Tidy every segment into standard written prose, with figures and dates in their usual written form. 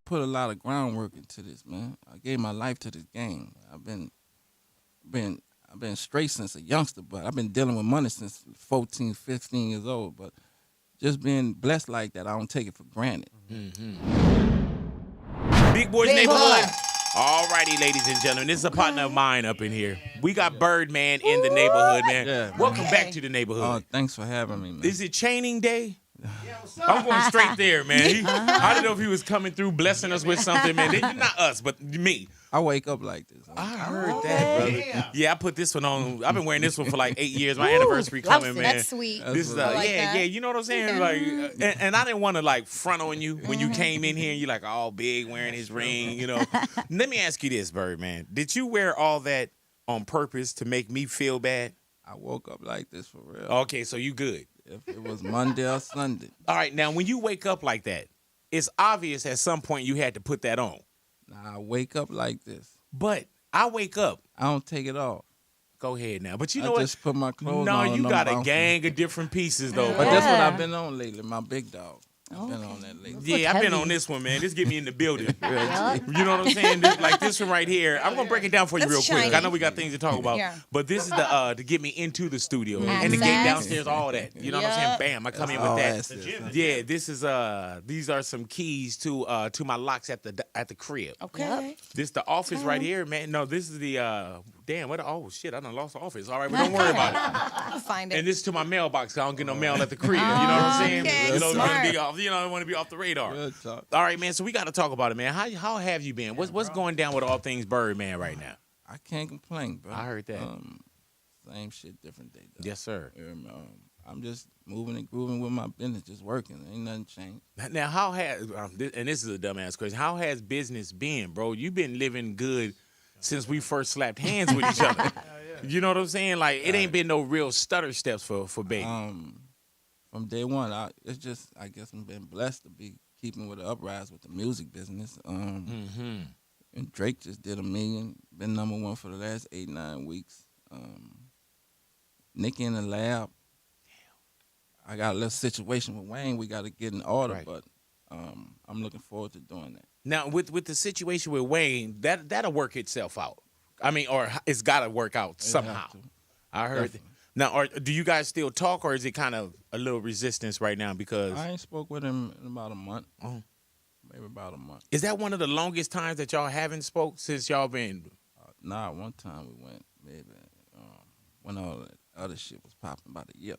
put a lot of groundwork into this, man. I gave my life to this game. I've been straight since a youngster, but I've been dealing with money since 14, 15 years old. But just being blessed like that, I don't take it for granted. Big Boy's Neighborhood. All righty, ladies and gentlemen. This is a partner of mine up in here. We got Birdman in the neighborhood, man. Yeah, Welcome back to the neighborhood. Thanks for having me, man. Is it chaining day? I'm going straight there, man. I didn't know if he was coming through blessing us with something, man. Not us, but me. I wake up like this. I heard that, brother. Yeah, I put this one on. I've been wearing this one for like 8 years. My anniversary coming, man. That's sweet. This is yeah. You know what I'm saying? Like, and I didn't want to like front on you when you came in here and you like all big wearing his ring. You know. Let me ask you this, Birdman. Did you wear all that on purpose to make me feel bad? I woke up like this for real. Okay, so you good. If it was Monday or Sunday. All right, now when you wake up like that, it's obvious at some point you had to put that on. Nah, I wake up like this. But I wake up. I don't take it off. Go ahead now. But you know what? I just put my clothes no, on. No, you got a gang of different pieces, though. But that's what I've been on lately, my big dog. I've been on that lately. Yeah, I've been on this one, man. This get me in the building. You know what I'm saying? Like this one right here. I'm gonna break it down for you real quick. I know we got things to talk about, but this is the to get me into the studio and the gate downstairs, all that. You know what I'm saying? Bam! I come in with that. Yeah, this is these are some keys to my locks at the crib. Okay. This the office right here, man. No, this is the damn. What? Oh shit! I done lost the office. All right, but don't worry about it. I'll find it. And this is to my mailbox. 'Cause I don't get no mail at the crib. You know what I'm saying? Okay, You know, smart. I don't want to be off the radar. Good talk. All right, man. So we got to talk about it, man. How have you been? What's going down with all things Birdman right now? I can't complain, bro. I heard that. Same shit, different day, though. Yes, sir. I'm just moving and grooving with my business, just working. Ain't nothing changed. Now, how has and this is a dumbass question. How has business been, bro? You've been living good since we first slapped hands with each other. You know what I'm saying? Like it ain't been no real stutter steps for baby. From day one, I guess I've been blessed to be keeping with the uprise with the music business. And Drake just did $1 million, been #1 for the last 8-9 weeks. Nicki in the lab. I got a little situation with Wayne we got to get in order, but I'm looking forward to doing that. Now, with the situation with Wayne, that'll work itself out. I mean, or it's got to work out somehow. I heard that. Now, do you guys still talk, or is it kind of a little resistance right now? Because I ain't spoke with him in about a month. Maybe about a month. Is that one of the longest times that y'all haven't spoke since y'all been? Nah, one time we went maybe when all that other shit was popping, about a year.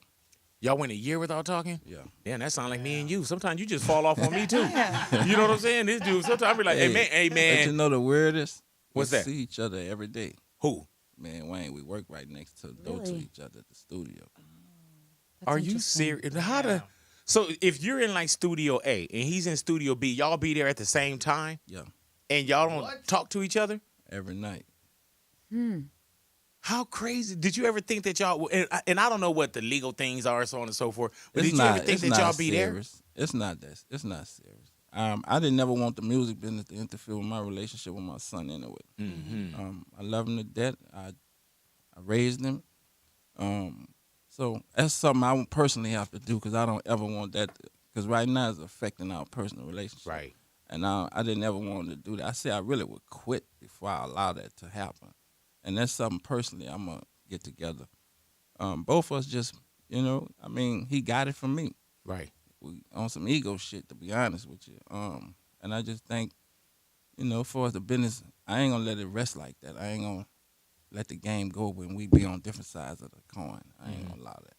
Y'all went a year without talking? Yeah. Damn, that sound like me and you. Sometimes you just fall off on me too. You know what I'm saying? This dude, sometimes I be like, hey man. But you know the weirdest? What's we that? See each other every day. Who? Man, Wayne, we work right next to door to each other at the studio. Are you serious? So if you're in like Studio A and he's in Studio B, y'all be there at the same time? Yeah. And y'all don't talk to each other? Every night. How crazy. Did you ever think that y'all, and I don't know what the legal things are, so on and so forth, but It's did you ever think that y'all be there? It's not that. It's not serious. I didn't never want the music business to interfere with my relationship with my son anyway. I love him to death. I raised him. So that's something I would personally have to do because I don't ever want that. Because right now it's affecting our personal relationship. Right. And I didn't ever want to do that. I said I really would quit before I allow that to happen. And that's something personally I'm going to get together. Both of us just, I mean, he got it from me. Right. We on some ego shit, to be honest with you. And I just think, for the business, I ain't gonna let it rest like that. I ain't gonna let the game go when we be on different sides of the coin. I ain't gonna allow that.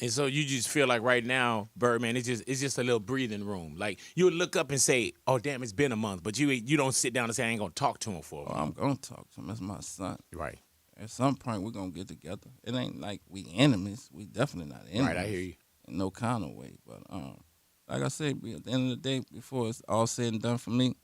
And so you just feel like right now, Birdman, it's just a little breathing room. Like you'll look up and say, "Oh damn, it's been a month," but you don't sit down and say, "I ain't gonna talk to him for a month." I'm gonna talk to him. That's my son. Right. At some point, we're gonna get together. It ain't like we enemies. We definitely not enemies. Right, I hear you. In no kind of way. But like I said, at the end of the day, before it's all said and done for me,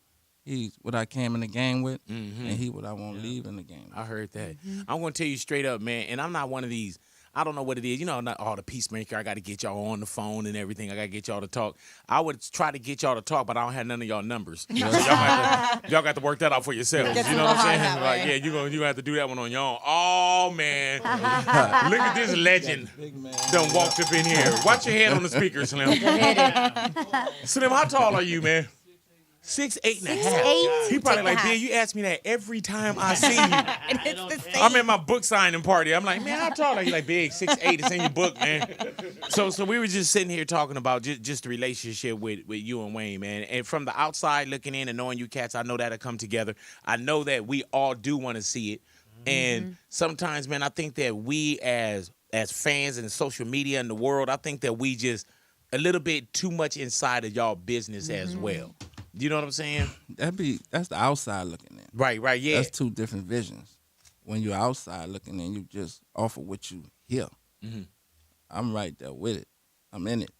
he's what I came in the game with, and he what I want to leave in the game with. I heard that. I'm going to tell you straight up, man, and I'm not one of these, I don't know what it is. I'm not all the peacemaker. I got to get y'all on the phone and everything. I got to get y'all to talk. I would try to get y'all to talk, but I don't have none of y'all numbers. So y'all got to work that out for yourselves. You know what I'm saying? Like, you're going to have to do that one on your own. Oh, man. Look at this legend done walked up in here. Watch your head on the speaker, Slim. Slim, how tall are you, man? 6'8" and a 6'8" half. He probably and a like, half. "Big, you ask me that every time I see you." And it's the same. I'm at my book signing party. I'm like, "Man, how tall are you?" Like, "Big, 6'8". It's in your book, man. So we were just sitting here talking about just the relationship with you and Wayne, man. And from the outside looking in and knowing you cats, I know that'll come together. I know that we all do want to see it. And sometimes, man, I think that we as fans and social media in the world, I think that we just a little bit too much inside of y'all business as well. You know what I'm saying? That's the outside looking in. Right, yeah. That's two different visions. When you're outside looking in, you just offer what you hear. I'm right there with it. I'm in it,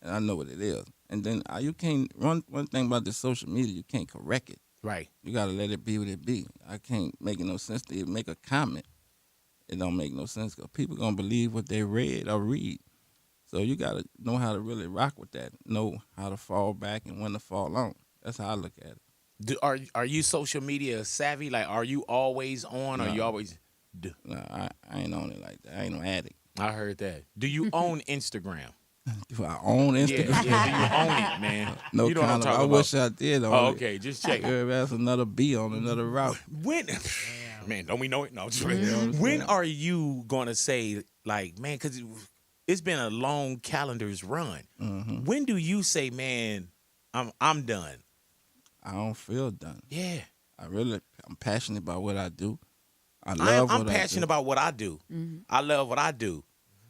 and I know what it is. And then you can't one thing about the social media, you can't correct it. Right. You gotta let it be what it be. I can't make no sense to even make a comment. It don't make no sense because people gonna believe what they read or read. So you gotta know how to really rock with that. Know how to fall back and when to fall on. That's how I look at it. Are you social media savvy? Like, are you always on, or you always? No, I ain't on it like that. I ain't no addict. I heard that. Do you own Instagram? Do I own Instagram? Yeah. Do you own it, man? No you know what I'm kind of. talking I about. wish I did own Oh, it. okay, just check. Yeah, that's another B on another route. When, man, don't we know it? No, just when are you gonna say, like, man? Because it's been a long calendar's run. When do you say, man, I'm done? I don't feel done. Yeah, I'm passionate about what I do. I'm passionate about what I do. I love what I do.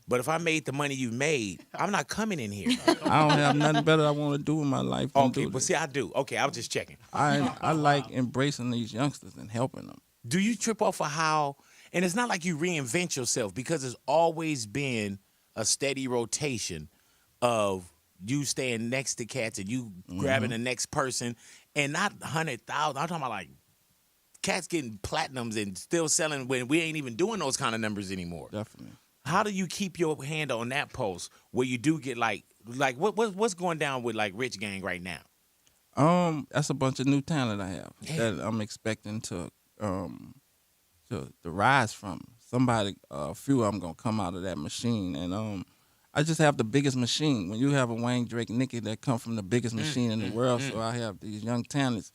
But if I made the money you made, I'm not coming in here. I don't have nothing better I want to do in my life than Okay, do but this. see, I do. Okay, I was just checking. I like embracing these youngsters and helping them. Do you trip off of how, and it's not like you reinvent yourself because it's always been a steady rotation of you staying next to cats and you grabbing the next person and not 100,000. I'm talking about like cats getting platinums and still selling when we ain't even doing those kind of numbers anymore. Definitely. How do you keep your hand on that pulse where you do get like what's going down with like Rich Gang right now? That's a bunch of new talent I have that I'm expecting to rise from. Somebody, a few of them gonna come out of that machine, and I just have the biggest machine. When you have a Wayne, Drake, Nicki that come from the biggest machine in the world, so I have these young talents.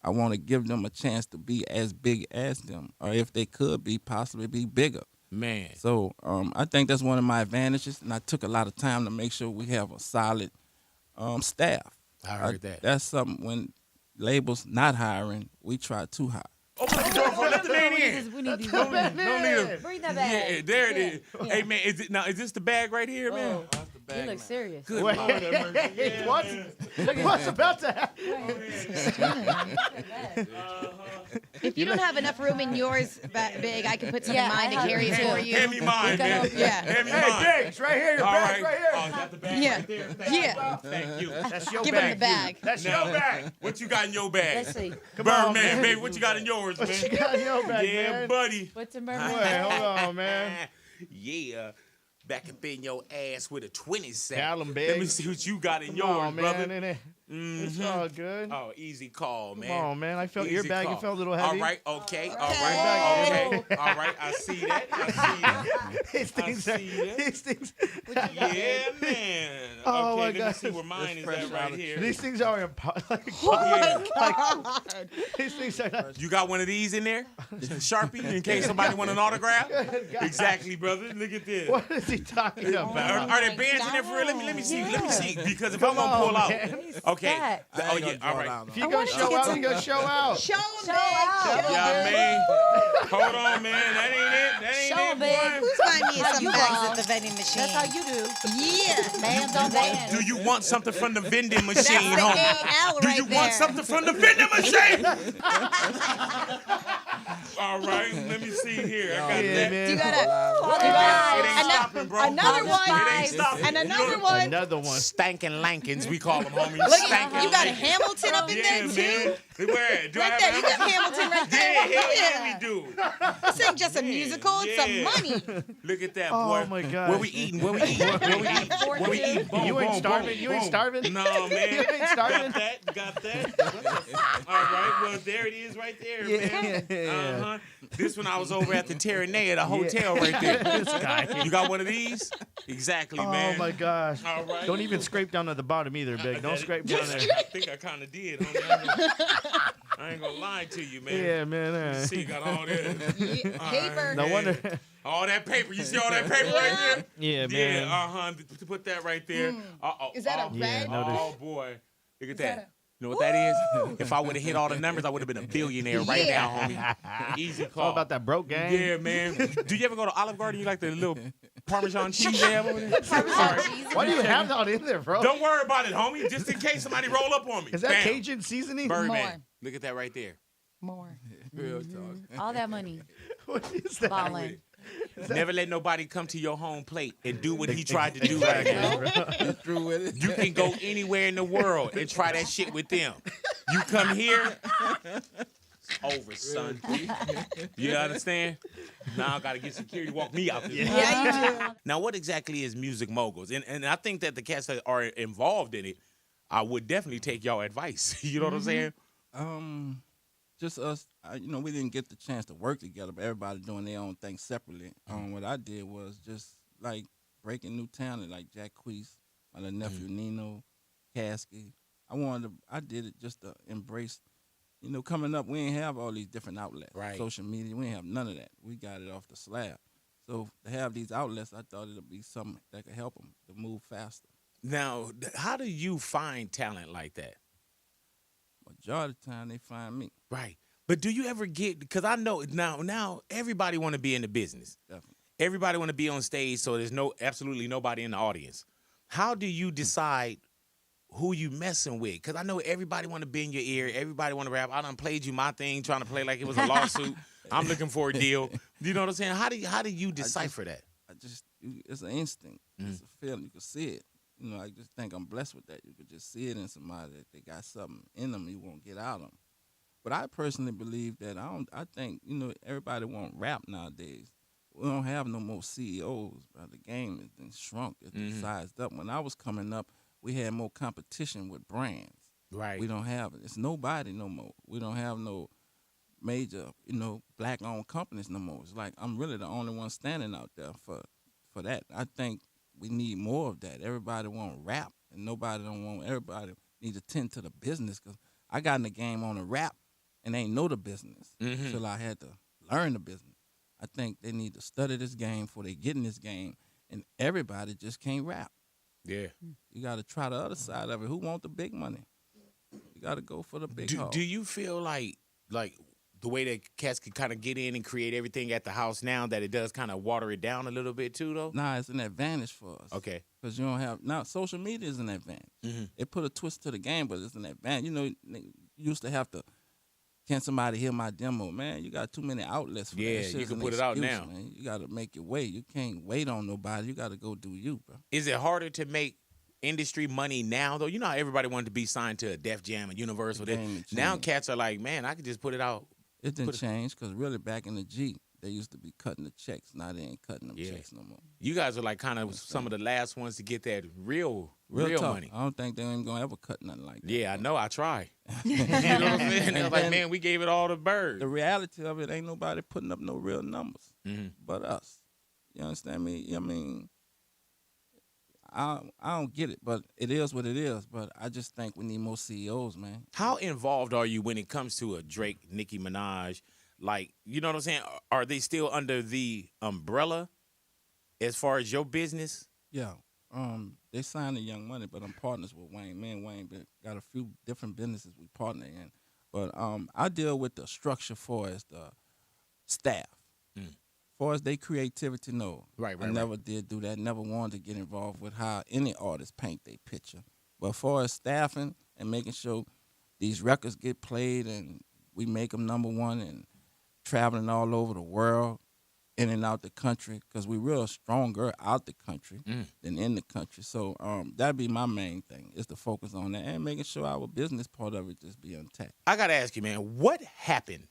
I want to give them a chance to be as big as them, or if they could be, possibly be bigger. Man. So I think that's one of my advantages, and I took a lot of time to make sure we have a solid staff. I heard that. That's something when labels not hiring, we try to hire. Open the door for let the man in. We need these. Don't need him. Bring that back. Yeah, there it is. Hey man, is this the bag right here, man? That's the bag You look now. serious. Good Wait, Lord have mercy. what's about to happen? If you don't have enough room in yours, Big, I can put some in mine to carry it for you. Hand me mine, man. Yeah. Hand me Hey, mine. Big, it's right here. Your All bag's right. right here. Oh, got the bag Yeah. right there. Yeah. Thank you. That's your Give him bag. the bag. That's Now, your bag. what you got in your bag? Let's see. Birdman, man. baby, what you got in yours, man? What you got in your bag, Yeah, man? buddy. What's in Wait, Birdman? hold on, man. Yeah. Back up in your ass with a 20 sack. Tell 'em, Big. Let me see what you got in Come yours, on, brother. man. It's all good. Oh, easy call, man. Come on, man. I felt your Easy bag. call. You felt a little heavy. All right, okay, all Okay. right, okay. All right, I see that. I see that. These things are, see that. these things, Yeah, man. Oh, okay, my let me God. see where mine is at right here. these things are like, Yeah. these things are not. You got one of these in there? Sharpie, in case somebody want an autograph? Exactly, brother. Look at this. What is he talking about? Are there bands in there for real? Let me see. Let me see. Because if I'm gonna pull out, okay. that? Oh yeah. All right. If you gonna show out, you gonna show out. Show him, Big. Yeah, man. Hold on, man. That ain't it. That ain't Show it, 'em, Big. boy. Who's buying me some you bags ball. at the vending machine? That's how you do. Yeah. Bands on bands. Do you want something from the vending machine, That's the homie? AL Do right you there. want something from the vending machine? All right, let me see here. I got Yeah, that. man. You gotta. It ain't stopping, bro. Another one. It ain't stopping. And another You know- one. Another one. Stankin' Lankins, we call them, homie. Look, Stankin' you got a Lankins. Hamilton up in Yeah, there too. man. Where? Do I Right have there. an You got Hamilton right there. Yeah, hell yeah, we do. This ain't just a musical, it's some money. Look at that, Oh boy. my God. Where we eating? Where we eating? Where we eating? Where we eating? Boom, You ain't boom, starving? boom, You ain't boom. starving? No, man. You ain't starving? Got that. All right, well, there it is right there, man. Uh-huh. This one I was over at the Terranay at a hotel right there. This guy. You got one of these? Exactly, man. Oh my gosh. All right. Don't even scrape down to the bottom either, Big. Don't scrape down there. I think I kind of did. Homie. I ain't gonna lie to you, man. Yeah, man. You see, you got all this. Paper. No wonder. All that paper. You see all that paper right there? Yeah, man. Yeah, to put that right there. Is that a red? Oh, boy. Look at that. You know what that is? If I would have hit all the numbers, I would have been a billionaire right now, homie. Easy call. All about that broke gang. Yeah, man. Do you ever go to Olive Garden? You like the little Parmesan cheese they have over there? Parmesan cheese. Why do you have that in there, bro? Don't worry about it, homie. Just in case somebody roll up on me. Is that Bam. Cajun seasoning? Birdman. More. Look at that right there. More. Real talk. All that money. What is that? Falling. Never let nobody come to your home plate and do what he tried to do right there. You through with it? You can go anywhere in the world and try that shit with them. You come here, it's over, son. You understand? Now I gotta get security to walk me out this. Yeah, you do. Now, what exactly is Music Moguls? And I think that the cats that are involved in it, I would definitely take y'all advice. You know what I'm saying? Just us. We didn't get the chance to work together, but everybody doing their own thing separately. What I did was just like breaking new talent, like Jack Queese, my little nephew Nino, Caskey. I did it just to embrace. Coming up, we ain't have all these different outlets. Right. Social media, we ain't have none of that. We got it off the slab. So to have these outlets, I thought it'd be something that could help them to move faster. Now, how do you find talent like that? Majority of the time, they find me. Right. But do you ever get, because I know now everybody want to be in the business. Definitely. Everybody want to be on stage, so there's absolutely nobody in the audience. How do you decide who you messing with? Because I know everybody want to be in your ear. Everybody want to rap. I done played you my thing, trying to play like it was a lawsuit. I'm looking for a deal. You know what I'm saying? How do you decipher that? It's an instinct. It's a feeling. You can see it. I just think I'm blessed with that. You could just see it in somebody that they got something in them you won't get out of them. But I personally believe that I think, everybody want rap nowadays. We don't have no more CEOs, bro. The game has been shrunk. It's been sized up. When I was coming up, we had more competition with brands. Right. We don't have it. It's nobody no more. We don't have no major, black-owned companies no more. It's like I'm really the only one standing out there for that. I think we need more of that. Everybody want rap, and everybody need to tend to the business. Because I got in the game on the rap and ain't know the business until I had to learn the business. I think they need to study this game before they get in this game, and everybody just can't rap. Yeah. You got to try the other side of it. Who want the big money? You got to go for the big haul. Do you feel like the way that cats can kind of get in and create everything at the house now, that it does kind of water it down a little bit too, though? Nah, it's an advantage for us. Okay. Because you don't have now. Social media is an advantage. It put a twist to the game, but it's an advantage. You used to have to. Can somebody hear my demo, man? You got too many outlets for that. Yeah, Shit's you can an put it out excuse, now. Man. You got to make your way. You can't wait on nobody. You got to go do you, bro. Is it harder to make industry money now, though? You know how everybody wanted to be signed to a Def Jam and Universal. Now cats are like, man, I could just put it out. It didn't change because really back in the G, they used to be cutting the checks. Now they ain't cutting them checks no more. You guys are like kind of some of the last ones to get that real talk. money. I don't think they ain't going to ever cut nothing like that. Yeah, I know. I try. You know what I'm saying? They're like, man, we gave it all to Bird. The reality of it, ain't nobody putting up no real numbers but us. You understand me? I mean, I don't get it, but it is what it is. But I just think we need more CEOs, man. How involved are you when it comes to a Drake, Nicki Minaj? Like, you know what I'm saying? Are they still under the umbrella as far as your business? Yeah. They signed the Young Money, but I'm partners with Wayne. Me and Wayne got a few different businesses we partner in. But I deal with the structure for as the staff. For as their creativity, no. Right. I never did do that. Never wanted to get involved with how any artist paint their picture. But for as staffing and making sure these records get played and we make them number one and traveling all over the world, in and out the country because we real stronger out the country than in the country. So that'd be my main thing is to focus on that and making sure our business part of it just be intact. I gotta ask you, man, what happened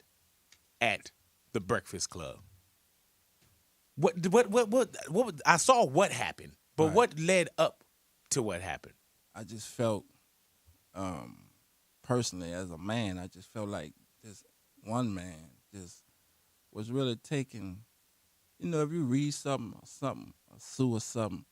at the Breakfast Club? What I saw what happened, but Right. what led up to what happened? I just felt, personally, as a man, I just felt like this one man just was really taking, you know, if you read something, a sue or something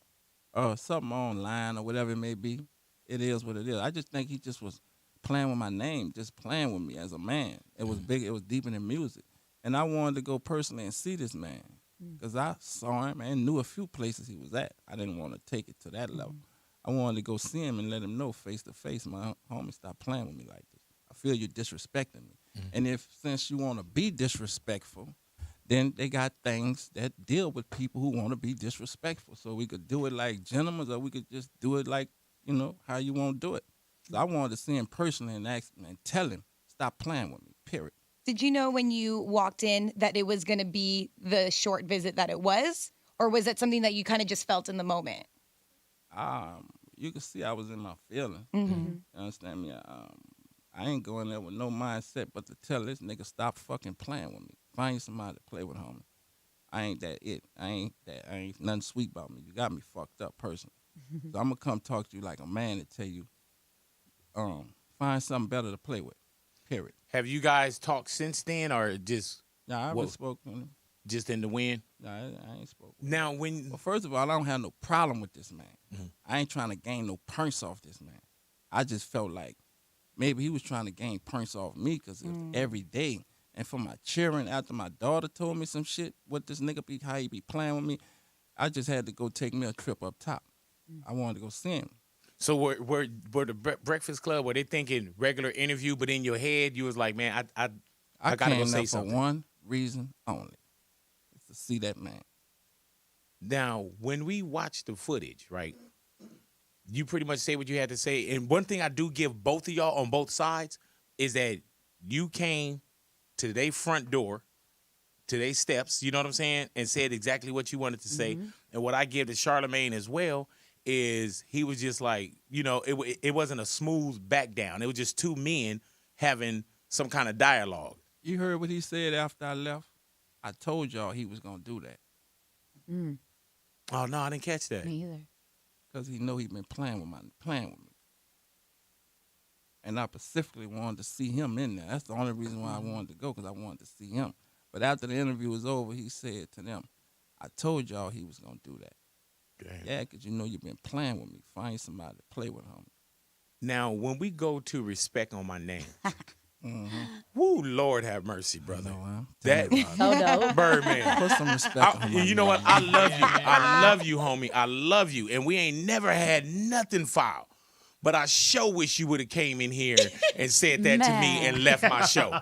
online or whatever it may be, it is what it is. I just think he just was playing with my name, just playing with me as a man. It was big, it was deeper than music. And I wanted to go personally and see this man because I saw him and knew a few places he was at. I didn't want to take it to that level. I wanted to go see him and let him know face to face, my homie, stop playing with me like this. I feel you're disrespecting me. And since you want to be disrespectful, then they got things that deal with people who want to be disrespectful. So we could do it like gentlemen or we could just do it like, you know, how you want to do it. So I wanted to see him personally and ask him and tell him, stop playing with me, period. Did you know when you walked in that it was going to be the short visit that it was? Or was it something that you kind of just felt in the moment? You can see I was in my feelings. You understand me? I ain't going there with no mindset but to tell this nigga stop fucking playing with me. Find somebody to play with, homie. I ain't that it. I ain't nothing sweet about me. You got me fucked up personally. So I'm gonna come talk to you like a man and tell you, find something better to play with. Period. Have you guys talked since then, or just Nah, I haven't spoken to him. just in the wind? Nah, I ain't spoken. Now, when Well, first of all, I don't have no problem with this man. I ain't trying to gain no points off this man. I just felt like maybe he was trying to gain points off me because every day. And for my cheering after my daughter told me some shit, what this nigga be, how he be playing with me, I just had to go take me a trip up top. I wanted to go see him. so were the Breakfast Club, were they thinking regular interview, but in your head you was like, man, I gotta go came say there for something. one reason only, it's to see that man. Now, when we watch the footage, right, you pretty much say what you had to say. And one thing I do give both of y'all on both sides is that you came to their front door, to their steps, you know what I'm saying, and said exactly what you wanted to say. And what I give to Charlamagne as well is he was just like, you know, it wasn't a smooth back down. It was just two men having some kind of dialogue. You heard what he said after I left? I told y'all he was going to do that Oh, no, I didn't catch that. Me either. because he know he been playing with me. And I specifically wanted to see him in there. That's the only reason why I wanted to go, because I wanted to see him. But after the interview was over, he said to them, I told y'all he was going to do that. Damn. Yeah, because you know you've been playing with me. Find somebody to play with, homie. Now, when we go to Respect on My Name, woo, Lord have mercy, brother. That Oh, no. Birdman. Put some respect on my You know what? name. I love you. I love you, homie. I love you. And we ain't never had nothing foul. But I sure wish you would have came in here and said that to me and left my show.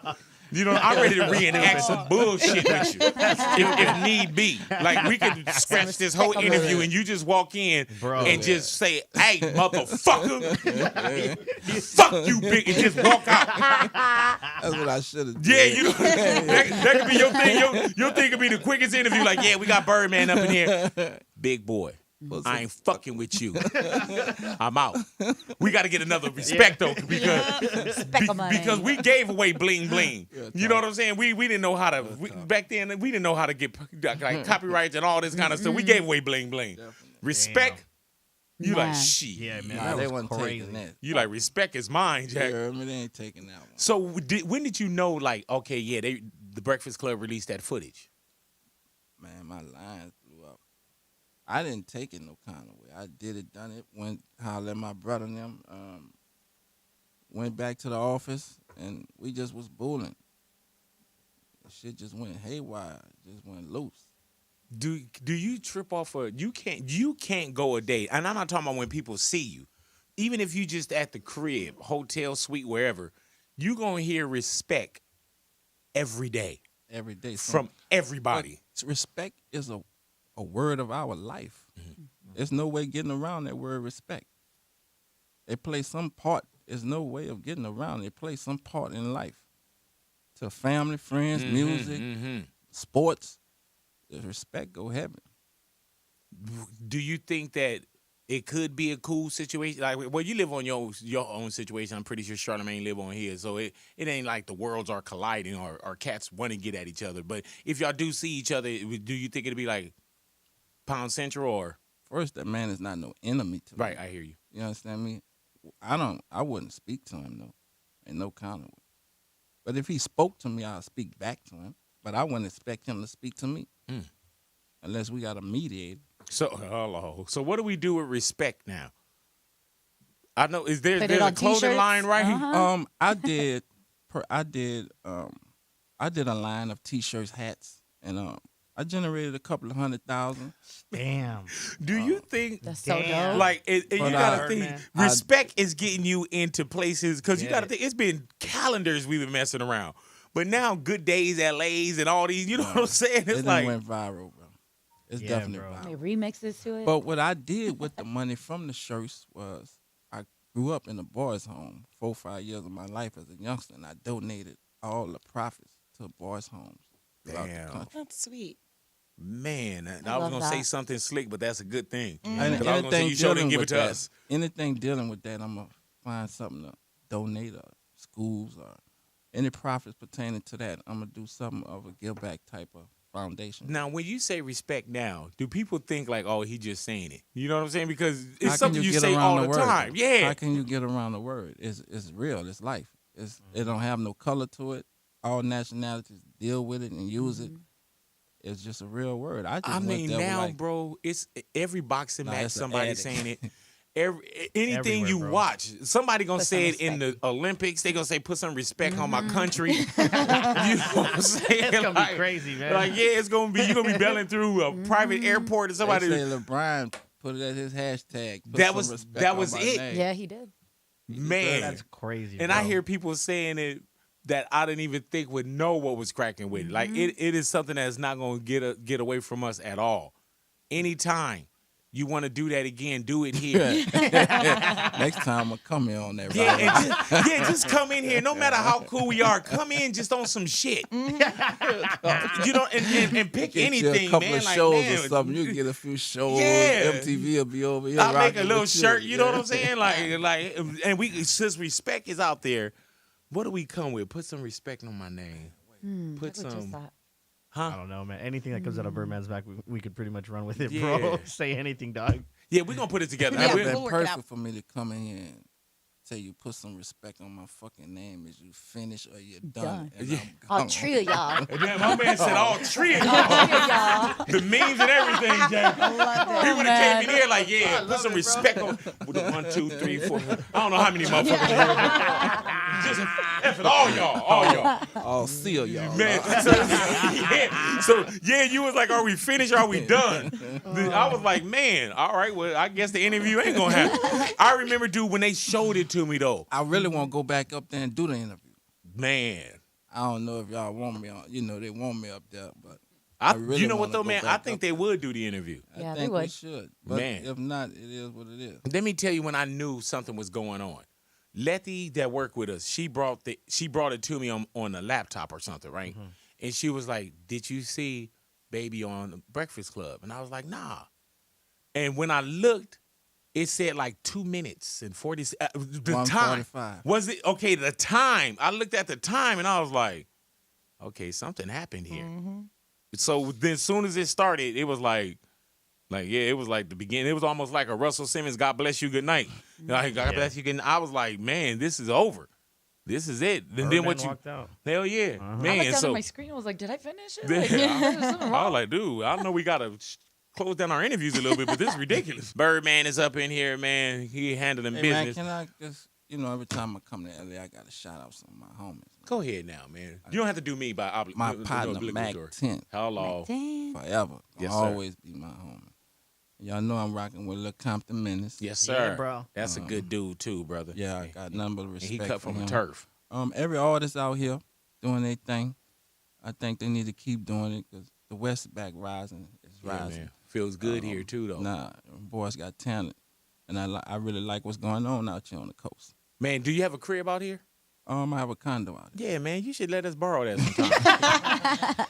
You know, I'm ready to reenact some bullshit with you, if need be. Like, we could scratch this whole interview and you just walk in and just say, hey, motherfucker, fuck you, big, and just walk out. That's what I should have done. Yeah, you know, that could be your thing. Your thing could be the quickest interview. Like, yeah, we got Birdman up in here. Big boy, I ain't fucking with you. I'm out. We got to get another respect, though, because we gave away bling bling. You know what I'm saying? We didn't know how to, back then, we didn't know how to get like copyrights and all this kind of stuff. We gave away bling bling. Respect, you like, shit. Yeah, man, Nah, that they was wasn't crazy. taking that. You like, respect is mine, Jack. Yeah, I mean, they ain't taking that one. So when did you know, like, okay, yeah, the Breakfast Club released that footage? Man, my lines blew up. I didn't take it no kind of way. I done it, went hollered at my brother and them, went back to the office, and we just was bulling. Shit just went haywire, just went loose. Do you trip off you can't go a day, and I'm not talking about when people see you. Even if you just at the crib, hotel, suite, wherever, you gonna hear respect every day Every day. from everybody. But respect is a word of our life. There's no way getting around that word respect. They play some part. There's no way of getting around. They play some part in life. To family, friends, music, sports. the respect go heavy. Do you think that it could be a cool situation? Like, well, you live on your own situation. I'm pretty sure Charlamagne live on his, so it ain't like the worlds are colliding or cats want to get at each other. But if y'all do see each other, do you think it'd be like Pound Central or? First, that man is not no enemy to me. Right, I hear you. You understand me? I wouldn't speak to him though, in no kind of way. But if he spoke to me, I'll speak back to him. But I wouldn't expect him to speak to me, unless we got a mediator. So, hello. So what do we do with respect now? I know there's a clothing t-shirts? line right here. I did a line of t-shirts, hats, and I generated a couple of 100,000. Damn. Do you think That's so Damn. dope. like you gotta think man. respect is getting you into places because you gotta think it's been calendars we've been messing around, but now Good Days LA's and all these, you know what I'm saying? It's It like went viral, bro. It's Yeah, definitely bro. viral. They remixes to it. But what I did with the money from the shirts was I grew up in a boys' home 4 or 5 years of my life as a youngster, and I donated all the profits to boys' homes throughout Damn. the country. That's sweet. man, I was love gonna say that. something slick, but that's a good thing. And 'Cause I was gonna say you sure didn't give it to that, us. anything dealing with that, I'm gonna find something to donate or schools or any profits pertaining to that. I'm gonna do something of a give back type of foundation. Now, when you say respect now, do people think like, oh, he just saying it? You know what I'm saying? Because How it's can something you get say around all the word, time. though? Yeah. How can you get around the word? It's real. It's life. It don't have no color to it. All nationalities deal with it and use it. It's just a real word. I mean, now, bro, it's every boxing Nah, match it's an somebody addict. saying it. Anything Everywhere, you bro. watch, somebody gonna Put say some it in the respect. Olympics. They gonna say, "Put some respect on my country." You know what I'm saying? It's gonna be crazy, man. Like, yeah, it's gonna be. You gonna be belling through a private airport and somebody somebody. say LeBron put it as his hashtag. Put That some was- respect that on was my it. name. Yeah, he did. Man, That's crazy. and bro. I hear people saying it that I didn't even think would know what was cracking with it. Like it is something that's not gonna get away from us at all. Anytime you want to do that again, do it here. Next time I'm gonna come here on that Yeah, ride. and just come in here. No matter how cool we are, come in just on some shit. You know, and pick Get you anything, a couple man. of Like, shows man, or something. You get a few shows. Yeah. MTV will be over here. I'll make a rocking little with you. shirt. You know what Yeah. I'm saying? Like, and we since respect is out there, what do we come with? Put some respect on my name. Put What was some, that? I don't know, man. Anything that comes out of Birdman's back, we could pretty much run with it, Yeah. bro. Say anything, dog. Yeah, we're gonna put it together. Yeah, That Now, would we- have we'll been work it perfect out. for me to come in here and say you put some respect on my fucking name. Is you finish or you're done? Done. And Yeah. I'm All gone. three of y'all. And then my man said all three of All y'all. three of y'all. The memes and everything, Jay. He would have came in here like, yeah, put some respect on with the 1, 2, 3, 4. I don't know how many motherfuckers. Just F it, all y'all. All seal y'all. Man, so you was like, are we finished? Are we done? I was like, man, all right, well, I guess the interview ain't gonna happen. I remember, dude, when they showed it to me though, I really want to go back up there and do the interview. man. I don't know if y'all want me on. You know they want me up there, but I really you know what wanna though, go man? I back think up they would do the interview. I Yeah, they think we would. should. But Man. if not, it is what it is. Let me tell you when I knew something was going on. Letty that worked with us, she brought it to me on a laptop or something, right? And she was like, "Did you see Baby on Breakfast Club?" And I was like, "Nah." And when I looked, it said like 2 minutes and 40. The time 1:45. was it okay? The time I looked at the time and I was like, "Okay, something happened here." So then, as soon as it started, it was like yeah, it was like the beginning. It was almost like a Russell Simmons, God bless you, good night. Like, God bless you, good night. I was like, man, this is over. This is it. And then what Birdman you, walked out. hell yeah. I Man, looked down so at my screen. I was like, did I finish it? Yeah. Like, is something I wrong? was like, dude, I know we got to close down our interviews a little bit, but this is ridiculous. Birdman is up in here, man. He handling Hey, man, business. can I just, every time I come to LA, I got to shout out some of my homies. Go ahead now, man. You don't have to do me by My partner, Mac 10, Hello. Damn. forever. Yes, Will sir. always be my homie. Y'all know I'm rocking with Lil Compton Menace. Yes, sir. Yeah, bro. That's a good dude, too, brother. Yeah, I got nothing but And respect he cut for from him. a turf. Every artist out here doing their thing, I think they need to keep doing it because the West is back rising. It's Yeah, rising. man. Feels good here, too, though. Nah, boys got talent. And I really like what's going on out here on the coast. Man, do you have a crib out here? I have a condo out here. Yeah, man, you should let us borrow that sometime.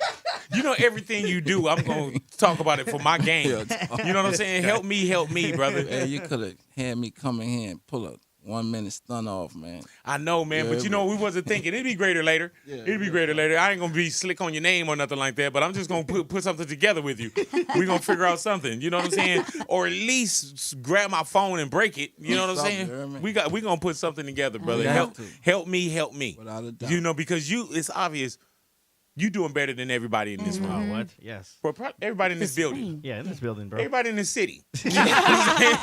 You know, everything you do, I'm going to talk about it for my game. You know what I'm saying? Help me, brother. Hey, you could have had me come in here and pull a 1 minute stunt off, man. I know, man, but you know, we wasn't thinking. It'd be greater later. It'd be greater later. I ain't going to be slick on your name or nothing like that, but I'm just going to put something together with you. We're going to figure out something. You know what I'm saying? Or at least grab my phone and break it. You know what I'm saying? We going to put something together, brother. Help me. Without a doubt. You know, because it's obvious you doing better than everybody in this room. What? Yes. For everybody in this building. Yeah, in this building, bro. Everybody in this city. You know what I'm saying?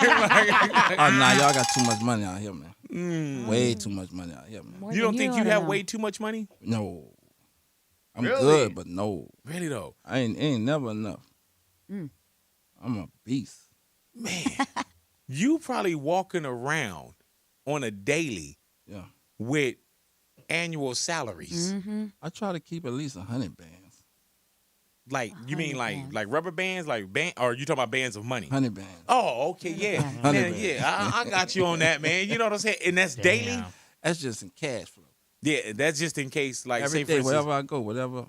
Oh, nah, y'all got too much money out here, man. Way too much money out here, man. You don't think you have way too much money? No. I'm Really? good, but no. Really though? I ain't never enough. I'm a beast. Man, you probably walking around on a daily Yeah. with annual salaries. I try to keep at least 100 bands. Like, you mean like rubber bands, like or you talking about bands of money? 100 bands. Oh, okay, yeah. 100 Man, bands. yeah, I got you on that, man. You know what I'm saying? And that's daily? Damn. That's just in cash flow. Yeah, that's just in case, like, Every say, for day, instance, wherever I go, whatever.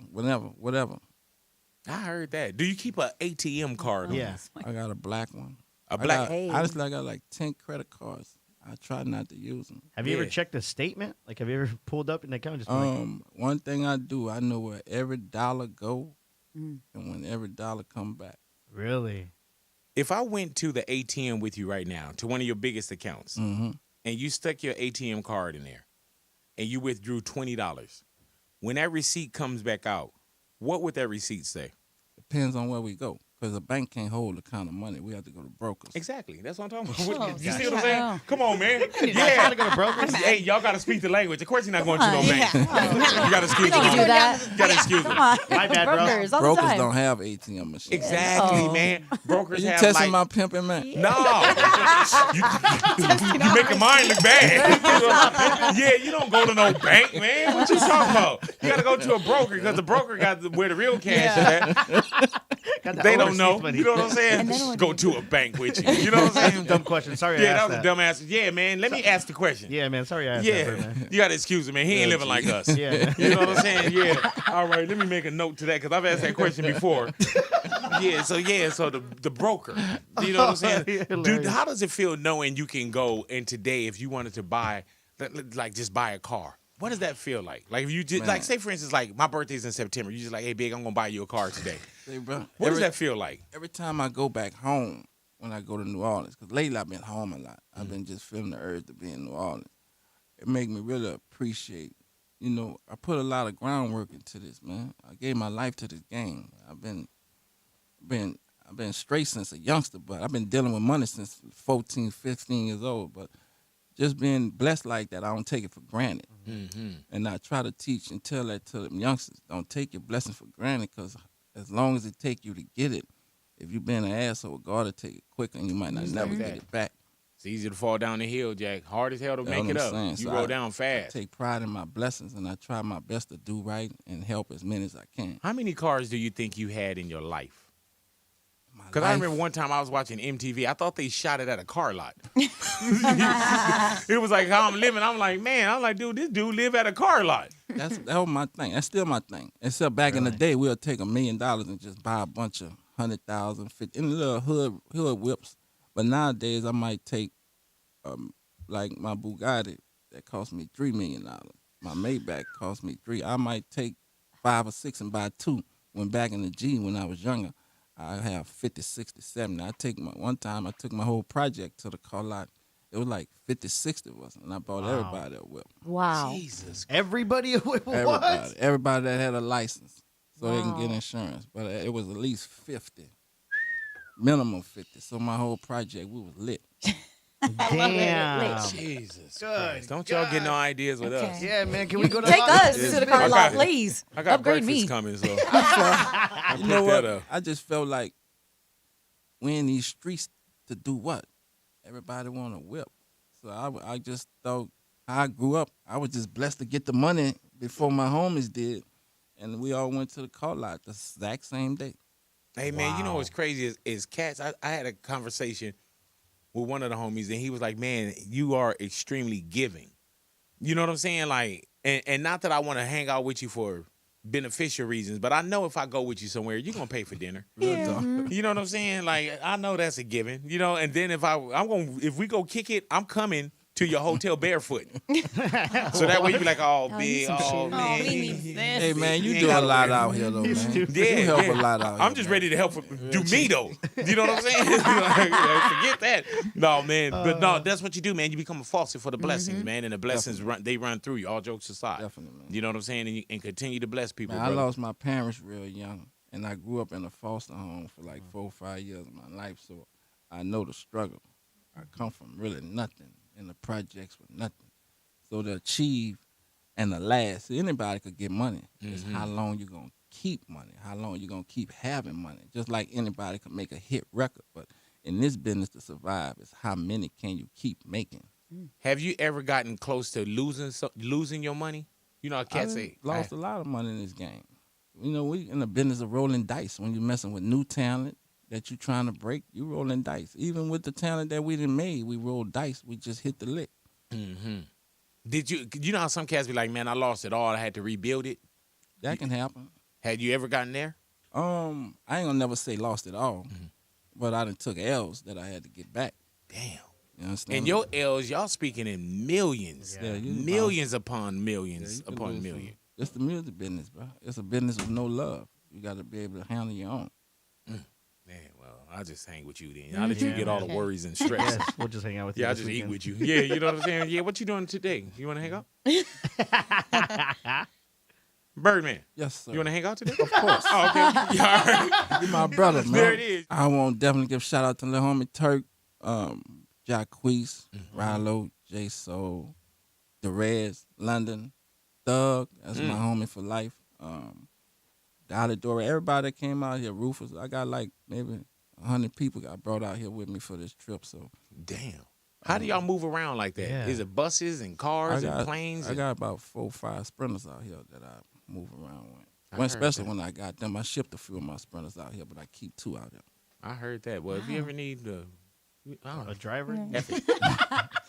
I heard that. Do you keep an ATM card? Yeah. I got a black one. A black. Honestly, I got like 10 credit cards. I try not to use them. Have you ever Yeah. checked the statement? Like, have you ever pulled up an account? Just been like, One thing I do, I know where every dollar go and when every dollar come back. really? If I went to the ATM with you right now, to one of your biggest accounts, Mm-hmm. and you stuck your ATM card in there, and you withdrew $20, when that receipt comes back out, what would that receipt say? Depends on where we go. Because a bank can't hold the kind of money. We have to go to brokers. Exactly. That's what I'm talking about. Oh, You see what I'm gotcha. saying? Come on, man. Gotta Yeah. go to brokers? Hey, y'all got to speak the language. Of course you're not going to no bank. You got to excuse Don't me. do that. You got to excuse me. Come on. My bad, bro. Brokers all the Brokers time. don't have ATM machines. Exactly, Oh. man. Brokers You have testing like... my pimping, man? No. you making mine look bad. Yeah, you don't go to no bank, man. What you talking about? You got to go to a broker because the broker got where the real cash is at. They don't know. You know what I'm saying? Go to a bank with you. You know what I'm That's a saying? dumb question. Sorry I Yeah, asked that was a dumb answer. Yeah, man. Let me ask the question. Yeah, man. Sorry I asked Yeah, that, man. you got to excuse him, man. He ain't living like us. Yeah. You know what I'm saying? Yeah. All right, let me make a note to that because I've asked that question before. So the broker. You know what I'm saying? Dude, Hilarious. how does it feel knowing you can go and today if you wanted to buy, like just buy a car? What does that feel like? Like if you just, like say for instance, like my birthday's in September. You just like, hey, big, I'm gonna buy you a car today. Say, bro, What does that feel like? Every time I go back home, when I go to New Orleans, because lately I've been home a lot. I've been just feeling the urge to be in New Orleans. It make me really appreciate, you know, I put a lot of groundwork into this, man. I gave my life to this game. I've been straight since a youngster, but I've been dealing with money since 14, 15 years old. But just being blessed like that, I don't take it for granted. Mm-hmm. And I try to teach and tell that to them youngsters. Don't take your blessings for granted, because as long as it take you to get it, if you been an asshole, God will take it quicker and you might not never get it back. It's easy to fall down the hill, Jack. Hard as hell to make it up. You So roll I down fast. take pride in my blessings, and I try my best to do right and help as many as I can. How many cars do you think you had in your life? My Because I life- remember one time I was watching MTV. I thought they shot it at a car lot. It was like how I'm living. I'm like, man, I'm like, dude, this dude live at a car lot. that was my thing. That's still my thing. Except back in the day, we'll take $1 million and just buy a bunch of 100,000, 50 in little hood whips. But nowadays, I might take like my Bugatti that cost me $3 million. My Maybach cost me $3 million. I might take 5 or 6 and buy 2. When back in the G, when I was younger, I have 50, 60, 70. One time I took my whole project to the car lot. It was like 50, 60 of us, and I bought everybody a whip. Wow. Jesus. Everybody? What? Everybody that had a license, so they can get insurance. But it was at least 50, minimum 50. So my whole project, we was lit. Damn. Jesus Good Christ. Don't y'all get no ideas with us. Yeah, man. Can we go to Take us Yeah. to the car I lot, got- please. I got Upgrade breakfast me. coming, so You pick know that what? up. I just felt like we in these streets to do what? Everybody want a whip. So I just thought how I grew up, I was just blessed to get the money before my homies did. And we all went to the car lot the exact same day. Hey, man, you know what's crazy is cats. I had a conversation with one of the homies, and he was like, man, you are extremely giving. You know what I'm saying? Like, and not that I want to hang out with you for beneficial reasons, but I know if I go with you somewhere, you're gonna pay for dinner. Yeah. You know what I'm saying? Like I know that's a given. You know, and then if we go kick it, I'm coming to your hotel barefoot. So that way you be like, oh, big, oh, man. we need this. Hey man, you ain't do a gotta lot wear- out here though, man. Yeah, you help yeah. a lot out here. I'm just ready to help do me though. You know what I'm saying? Forget that. No, man. But no, that's what you do, man. You become a faucet for the blessings, man. And the blessings run through you, all jokes aside. Definitely, man. You know what I'm saying? And continue to bless people. Man, I brother. lost my parents real young, and I grew up in a foster home for like 4 or 5 years of my life, so I know the struggle. I come from really nothing in the projects with nothing. So to achieve and to last, anybody could get money. It's how long you gonna keep money, how long you gonna keep having money. Just like anybody could make a hit record, but in this business to survive, it's how many can you keep making. Have you ever gotten close to losing your money? You know, I can't I say. lost a lot of money in this game. You know, we in the business of rolling dice. When you're messing with new talent that you're trying to break, you rolling dice. Even with the talent that we done made, we rolled dice. We just hit the lick. Mm-hmm. Did you know how some cats be like, man, I lost it all. I had to rebuild it. That can happen. Had you ever gotten there? I ain't gonna never say lost it all, but I done took L's that I had to get back. Damn. You understand? And your L's, y'all speaking in millions. Yeah, you- Millions upon millions you can upon lose millions. some. It's the music business, bro. It's a business with no love. You got to be able to handle your own. Man, well, I'll just hang with you then. I'll let you get all the Okay. worries and stress. Yes, we'll just hang out with you. Yeah, I'll this just eat weekend. with you. Yeah, you know what I'm saying? Yeah, what you doing today? You want to hang out? Birdman, Yes, sir. you want to hang out today? Of course. Oh, okay. Yeah, all right. You my brother, man. There it is. I want to definitely give shout out to the homie Turk, Jacquees, Rilo, J Soul, Derez, London, Thug. That's my homie for life. Dottie Dora, everybody that came out here, Rufus. I got like maybe 100 people got brought out here with me for this trip. So Damn. How do y'all move around like that? Yeah. Is it buses and cars and planes? I got about 4 or 5 sprinters out here that I move around with. I Well, heard especially that. when I got them, I shipped a few of my sprinters out here, but I keep 2 out here. I heard that. Well, if you ever need I don't know. A driver? F it.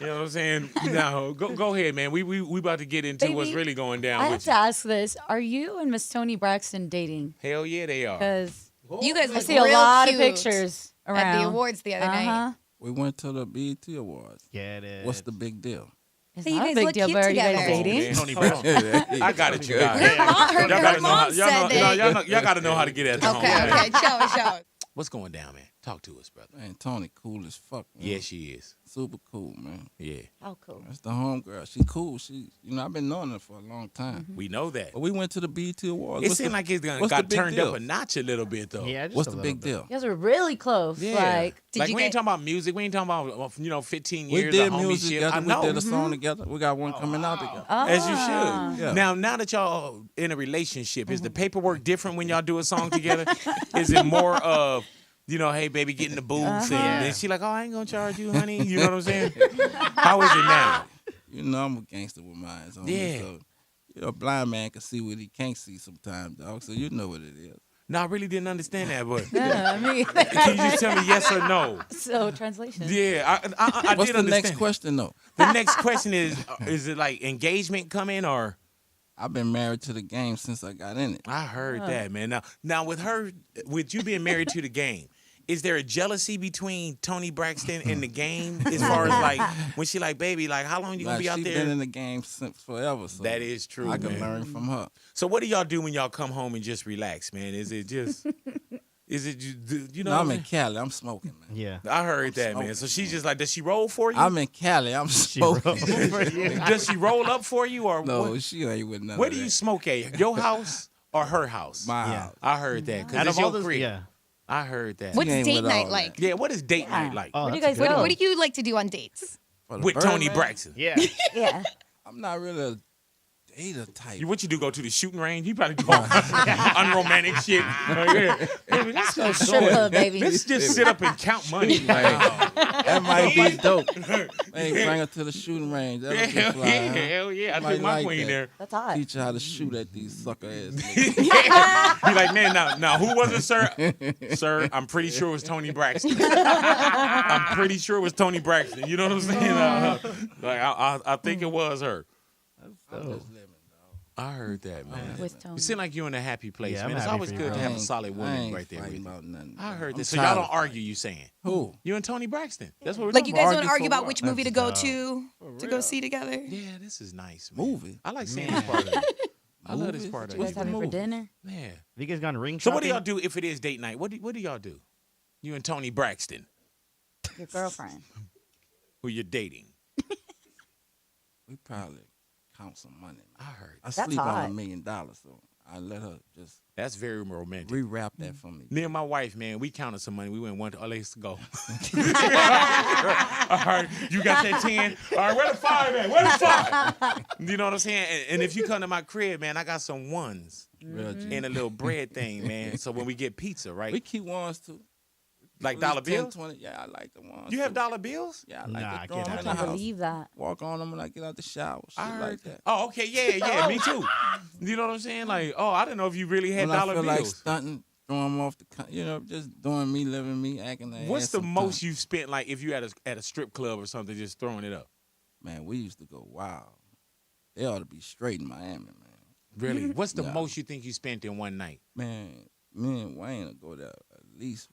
You know what I'm saying? No, go ahead, man. We about to get into Baby, what's really going down I have with to you. ask this: are you and Miss Toni Braxton dating? Hell yeah, they are. Because You guys I look see a real lot of cute pictures around at the awards the other night. Uh-huh. We went to the BET Awards. Get it. What's the big deal? It's Hey, you not guys a big look deal, cute but are you guys together. dating? Toni Braxton. I got it, you guys. Her Y'all gotta know how. mom said Y'all gotta know how to get at the home. Okay, show. What's going down, man? Talk to us, brother. Man, Toni cool as fuck, man. Yeah, she is. Super cool, man. Yeah, Oh, cool. That's the homegirl. She cool. She, I've been knowing her for a long time. we know that. But we went to the BET Awards. It What's seemed the- like it what's the got big turned deal? up a notch a little bit, though. Yeah, just What's a the little big bit. deal? You guys were really close. Yeah. Like, Did you we ain't get- talking about music. We ain't talking about 15 We years did of music homie shit. together. I know. We did a song together. We got one coming out together. As you ah. should. Yeah. Now that y'all in a relationship, is the paperwork different when y'all do a song together? Is it more of, hey, baby, get in the booth, and then she like, oh, I ain't gonna charge you, honey. You know what I'm saying? How is it now? I'm a gangster with mine. So, Yeah. So, a blind man can see what he can't see sometimes, dog. So you know what it is. No, I really didn't understand that, but Yeah, I mean, can you just tell me yes or no? so translation. Yeah, I What's did the understand. next question, though? The next question is it like engagement coming or? I've been married to the game since I got in it. I heard that, man. Now with you being married to the game, is there a jealousy between Toni Braxton and the game as far as like when she like, baby, like how long you gonna Like, be out she there? been in the game since forever. So That is true, I can man. learn from her. So what do y'all do when y'all come home and just relax, man? Is it just you know? No, what I'm I'm in Cali. I'm smoking, man. Yeah. I heard that, man. So she's just like, does she roll for you? I'm in Cali. I'm smoking. Does she roll up for you or No, what? she ain't with none Where of do you that. smoke at? Your house or her house? My Yeah. house. I heard that because Out it's of all your those, crib. yeah. I heard that. What's ain't date with all night that. like? Yeah, what is date Yeah. night like? Oh, Where do you that's guys good. go? What do you like to do on dates? For the With Toni Birdman, Braxton. Yeah. Yeah. I'm not really a dater type. What you do? Go to the shooting range? You probably do unromantic shit. Hey, let's go Strip club, baby. Let's just sit up and count money. That might be dope. Hey, bring her to the shooting range. That'll be Hell fly. yeah, huh? hell yeah. I Might took my like queen that. there. That's hot. Teach her how to shoot at these sucker ass niggas. Be like, man, now who was it, sir? Sir, I'm pretty sure it was Toni Braxton. I'm pretty sure it was Toni Braxton. You know what I'm saying? Like I think it was her. I'm just living, dog. I heard that, man. With Toni. You seem like you're in a happy place, Yeah, I'm man. It's happy always for you, good bro. to have I a ain't- solid I woman ain't right there with fighting you. about nothing. I heard I'm this. So tired y'all don't of argue, you saying? Who? You and Toni Braxton. That's what we're Like talking you guys Argue don't for argue about what? which movie to go That's to For go real. see together. Yeah, this is nice, man. Movie. I like seeing this part of it. I love this Movies? part of You guys it. having for movie? dinner? Yeah. Have you guys gone ring So shopping? what do y'all do if it is date night? What do y'all do? You and Toni Braxton, Your girlfriend. who you're dating. We probably count some money. I Man. heard. I That's sleep on hot. $1 million, so I let her just That's very romantic. rewrap that for me. Me and my wife, man, we counted some money. We went one to let's go. All right, you got that 10? All right, where the 5 at? Where the 5? You know what I'm saying? And if you come to my crib, man, I got some ones Real G. and a little bread thing, man. So when we get pizza, right? We keep ones too. Like At least dollar 10, bills? 20. Yeah, I like the ones. You have too. dollar bills? Yeah, I like Nah, I to throw can't them have in I the can't house. believe that. Walk on them when I get out the shower. Shit I heard like that. that. Oh, okay, yeah, me too. You know what I'm saying? Like, oh, I didn't know if you really had When I dollar feel bills. like stunting, throwing them off the, just doing me, living me, acting that What's ass the sometimes. most you've spent, like, if you at a strip club or something, just throwing it up? Man, we used to go wild. They ought to be straight in Miami, man. Really? What's the Yeah. most you think you spent in one night? Man, me and Wayne will go there at least.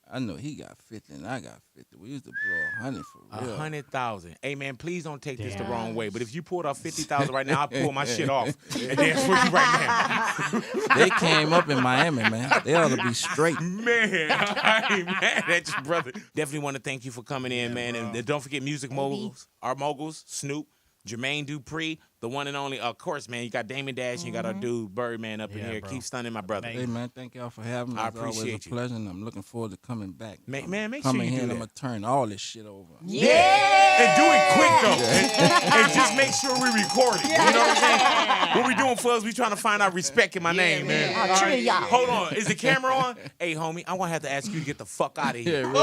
I know he got 50 and I got 50. We used to blow 100 for real. 100,000. Hey man, please don't take this the Damn. wrong way. But if you pulled off 50,000 right now, I'll pull my shit off and dance for you right They came up in Miami, man. They ought to be straight. now. Man, I ain't mad at you, brother. Definitely want to thank you for coming in, man. And don't forget music moguls, our moguls, Snoop, Jermaine Dupri, the one and only. Of course, man. You got Damon Dash, and you got our dude Birdman up in Yeah, here. bro. Keep stunning, my brother. Hey, man, thank y'all for having me. I It's always appreciate a you. pleasure, and I'm looking forward to coming back. Man, make Come sure in you here do and that. I'm going to turn all this shit over. Yeah. And do it quick though. And just make sure we record it. You know what I'm saying? What we doing for us, we trying to find out respect in my name, man. Oh, trivia. Hold on. Is the camera on? Hey, homie, I want to have to ask you to get the fuck out of Yeah, here. real G.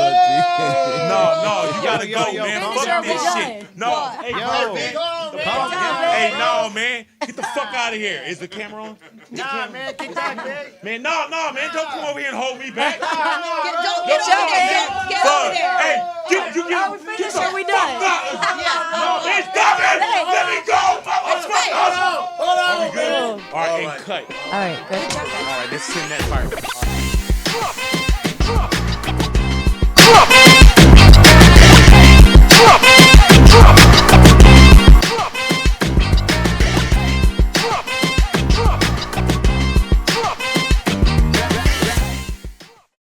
No, you gotta yo, go, yo, man. calm Fuck down. this Yo. shit. No. Hey, Birdman. Hey, no, man. Get the fuck out of here. Is the camera on? Nah, man, kick back, man. Man, no, man. Don't come over here and hold me back. Get over there. Hey, get Are we the finished? fuck Are we done? No, man, stop it. Let me go, motherfucker. Hold on, Are we good? All right, and cut. All right, good. All right, let's send that part.